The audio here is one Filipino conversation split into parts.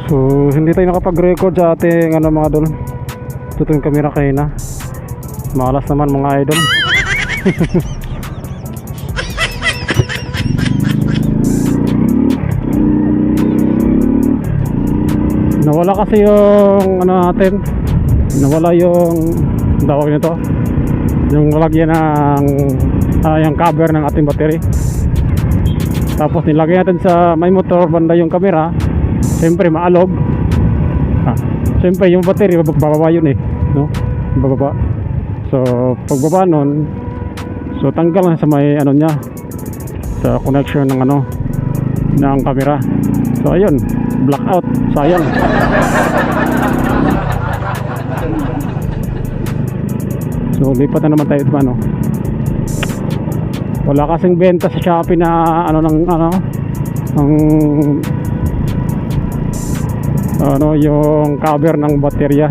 So hindi tayo nakapag-record sa ating mga idol. Ito yung camera kayo na. Malas naman mga idol. Nawala kasi yung natin. Nawala yung tawag nito. Yung lalagyan ng yung cover ng ating battery. Tapos nilagay natin sa may motor banda yung camera. Siyempre maalog. Siyempre yung battery bababa yun no? Bababa. So pagbaba nun, so tanggal na sa may niya, sa connection ng ng camera. So ayun, blackout, sayang. So lipat na naman tayo ito wala kasing benta sa Shopee na yung cover ng baterya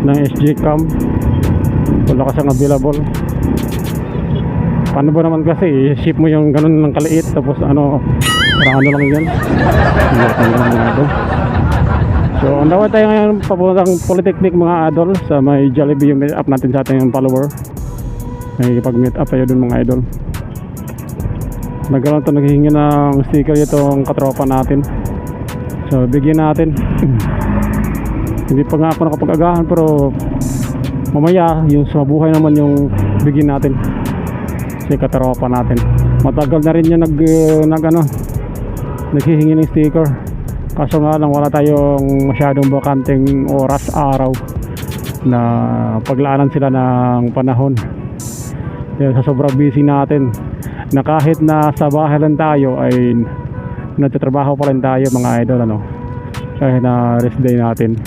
ng SG Cam. Wala kasing available. Paano ba naman kasi ship mo yung ganun ng kaliit tapos parang lang yan. So ang dapat tayo ngayon papuntang Polytechnic mga idol, sa may Jollibee yung meet up natin sa ating follower. May pag meet up tayo dun mga idol. Nagkaroon ito, naghihingi ng sticker itong katropa natin. So bigyan natin. Hindi pa nga ako nakapag-agahan, pero mamaya yung sa buhay naman yung bigyan natin si katropa natin. Matagal na rin yung naghihingi ng sticker. Kaso nga lang wala tayong masyadong bakanteng oras araw na paglaanan sila ng panahon. Dahil sa sobrang busy natin, na kahit na sa bahay lang tayo ay nagtatrabaho pa rin tayo mga idol kahit na rest day natin.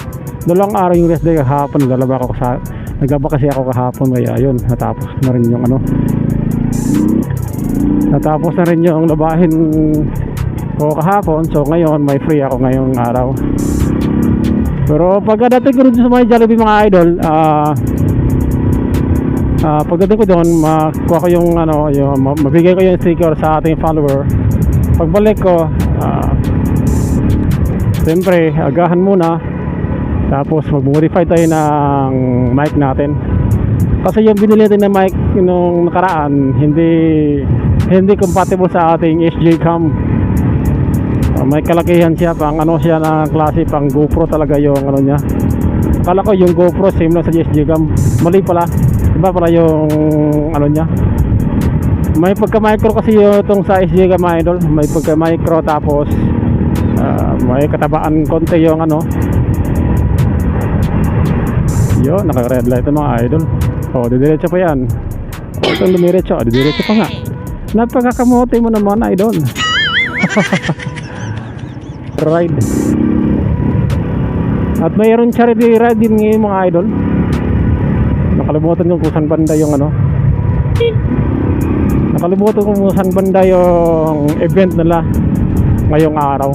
Dalawang araw yung rest day kahapon, naglaba kasi ako kahapon, kaya ayun, natapos na rin yung labahin ko kahapon. So ngayon may free ako ngayong araw. Pero pagdating ko rin sa mga Jollibee mga idol, pagdating ko doon, makuha ko yung mabigay ko yung sticker sa ating follower. Pagbalik ko, siyempre agahan muna, tapos mag-modify tayo ng mic natin. Kasi yung binili natin na mic nung nakaraan, hindi compatible sa ating SG Cam. May kalakihan siya, pang siya na klase, pang GoPro talaga yung niya. Akala ko yung GoPro same lang sa SG Cam, mali pala. Iba pala yung niya. May pagka-micro kasi itong sa SG Cam idol. May pagka-micro, tapos may katabaan konti yung yo, naka-red light mga idol. Didiretso pa yan. Itong dumiretso, didiretso pa nga. Napakakamote mo naman idol. Ride. At mayroon charity ride din ngayon mga idol. Nakalimutan ko kung saan banda yung nakalimutan ko kung saan banda yung event nila ngayong araw.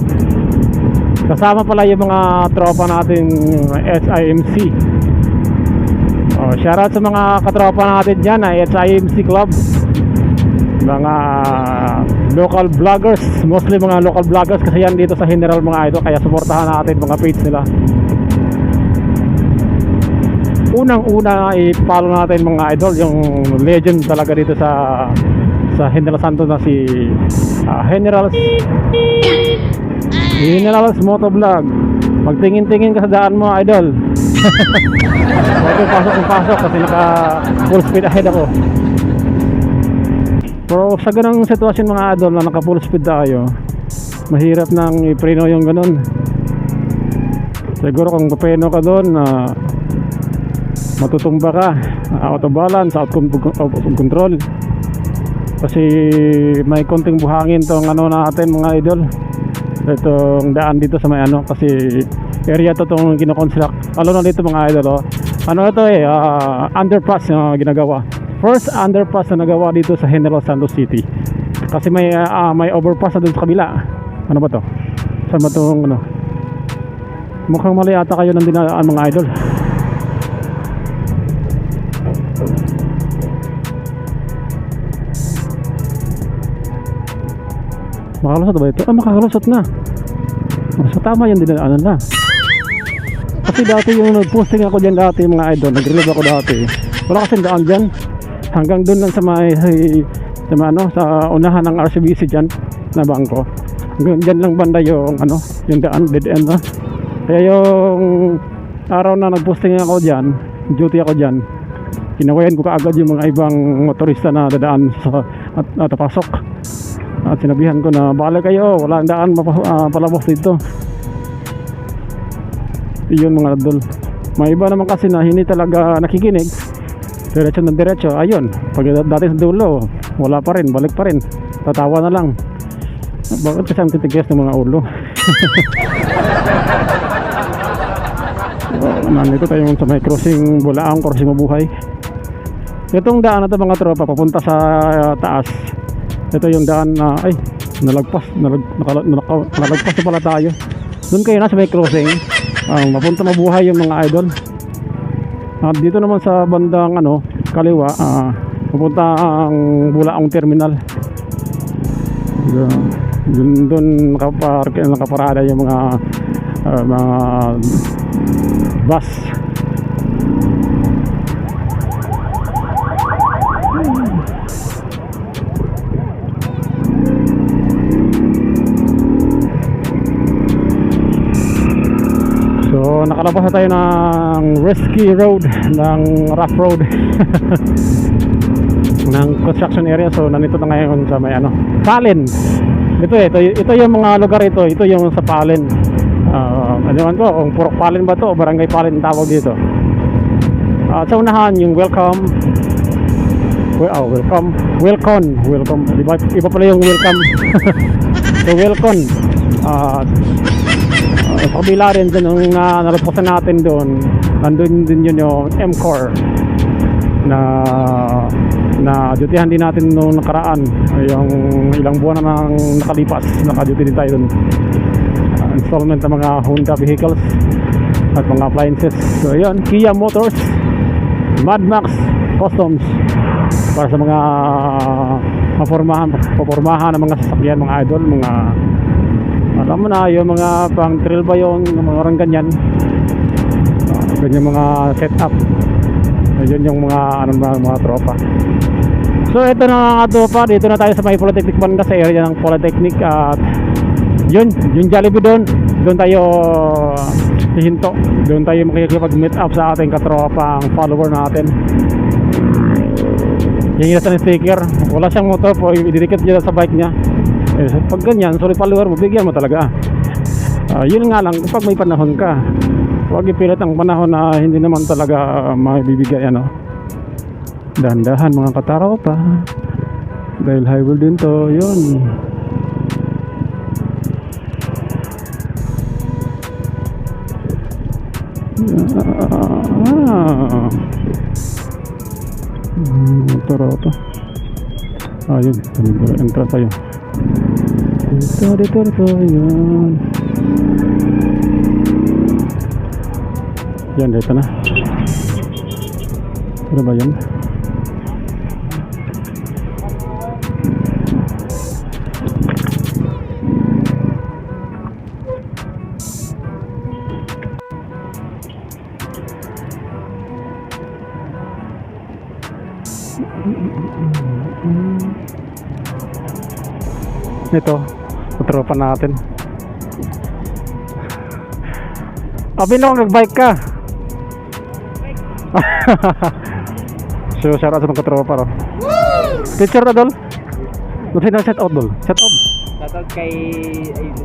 Kasama pala yung mga tropa natin SIMC. Shoutout sa mga katropa natin dyan SIMC Club, mga local vloggers, mostly mga local vloggers kasi yan dito sa General mga idol, kaya suportahan natin mga page nila. Unang-una i-follow natin mga idol yung legend talaga dito sa General Santos na si General's Motovlog. Magtingin-tingin ka sa daan mo idol. Ito pasok kasi naka full speed ahead ako. Pero sa ganang sitwasyon mga idol na naka full speed tayo, mahirap nang ipreno yung ganun. Siguro kung papreno ka doon, matutumba ka, out of balance, out of control. Kasi may konting buhangin tong natin mga idol. Itong daan dito sa may kasi area to tong kino-construct. Na dito mga idol ito underpass na ginagawa. First underpass na nagawa dito sa General Santos City. Kasi may overpass na doon sa kabila. Ano ba to? Saan ba tong mukhang mali ata kayo ng dinaan mga idol. Makalusot ba ito? Makalusot na. So tama yung dinaanan na. Kasi dati yung nag-posting ako dyan dati mga idol, nag-relive ako dati. Wala kasing daan dyan. Hanggang doon lang sa may sa unahan ng RCBC dyan na bangko. Hanggang dyan lang banda yung yung daan, dead end na. Kaya yung araw na nag-posting ako dyan, duty ako dyan, kinawayan ko kaagad yung mga ibang motorista na dadaan at papasok. At sinabihan ko na bala kayo, wala daan palabas dito. Yun mga idol. May iba naman kasi na hindi talaga nakikinig, diretso ng diretso. Ayun, pag dati sa dulo wala pa rin, balik pa rin, tatawa na lang. Bakit kasi ang titigas ng mga ulo? Nandito tayo sa may crossing Bulaang, crossing Mabuhay. Itong daan na ito mga tropa papunta sa taas. Ito yung daan na nalagpas na pala tayo. Doon kayo na sa may crossing, mapunta Mabuhay yung mga idol. At dito naman sa bandang kaliwa, papunta ang Bulaang Terminal. Doon nakaparada yung mga bus. So nakalabas na tayo ng risky road, ng rough road ng construction area. So nandito na ngayon sa may Palen. Ito yung mga lugar ito yung sa Palen. Ano ko, kung Purok Palen ba to o Barangay Palen tawag dito. Sa unahan yung welcome. Welcome. Iba pala yung welcome. So welcome. Sa kabila rin dyan yung nalapasan natin doon, nandun din yun yung M-Core na dutihan din natin noong nakaraan. Yung ilang buwan na nang nakalipas, nakaduty din tayo doon. Installment ng mga Honda vehicles at mga appliances. So yun, Kia Motors, Mad Max Customs, para sa mga papormahan ng mga sasakyan, mga idol, mga alam mo na yung mga pang trail ba yun, mga orang ganyan, ganyan mga setup. Yun yung mga mga tropa. So ito na nga tropa, dito na tayo sa may Polytechnic banda, sa area ng Polytechnic. At yun, yung Jollibee doon tayo hihinto. Doon tayo makikipag-meet up sa ating katropa, ang follower natin. Yung isa ng sticker, wala siyang motor po, ididikit niya sa bike niya. Pag ganyan, sorry follower mo, bigyan mo talaga. Yun nga lang, kapag may panahon ka, huwag ipilit ang panahon na hindi naman talaga maibibigay. Dahan-dahan mga katropa, dahil highway din to. Yun, motor. Yun, entra tayo. Dito, yan. Yan, dito na. Ano ba yan? Ito, katropa natin. Binong nagbike ka. So shout out sa mga katropa ro. Picture na dol. Gusto na set out dol. Set out.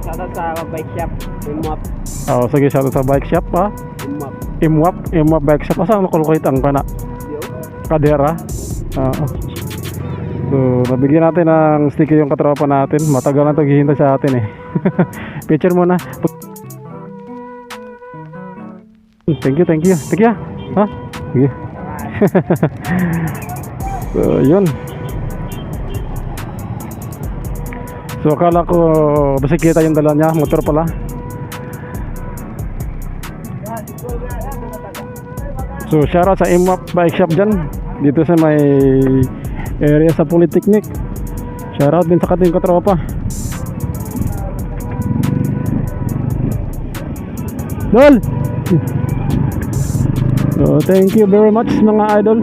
Shout out sa bike shop, Imwap. Sige, shout out sa bike shop ha. Imwap bike shop. Asa nakulukit ang kana? Kadera. So, nabigyan natin ng sticker yung katropa natin. Matagal na ito hihintay sa atin eh. Picture muna. Thank you. Ha? Sige. So, yun. So, akala ko bisikleta yung dala niya. Motor pala. So, shoutout sa Imwap Bike Shop dyan. Dito sa may area sa Polytechnic. Shoutout din sa kating katropa. Dol! So, thank you very much mga idol.